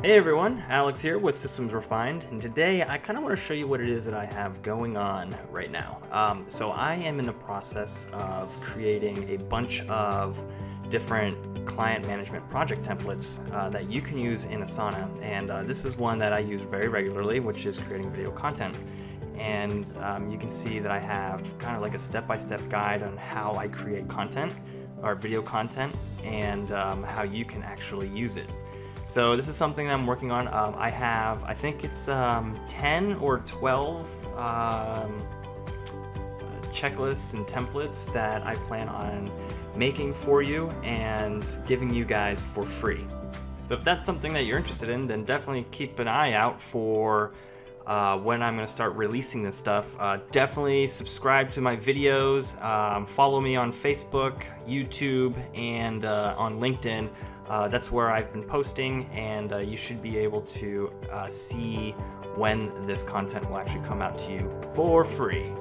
Hey everyone, Alex here with Systems Refined, and today I kind of want to show you what it is that I have going on right now. So I am in the process of creating a bunch of different client management project templates that you can use in Asana, and this is one that I use very regularly, which is creating video content. And you can see that I have kind of like a step-by-step guide on how I create content, or video content, and how you can actually use it. So this is something I'm working on. I think it's 10 or 12 checklists and templates that I plan on making for you and giving you guys for free. So if that's something that you're interested in, then definitely keep an eye out for when I'm going to start releasing this stuff. Definitely subscribe to my videos, follow me on Facebook, YouTube, and on LinkedIn. That's where I've been posting, and you should be able to see when this content will actually come out to you for free.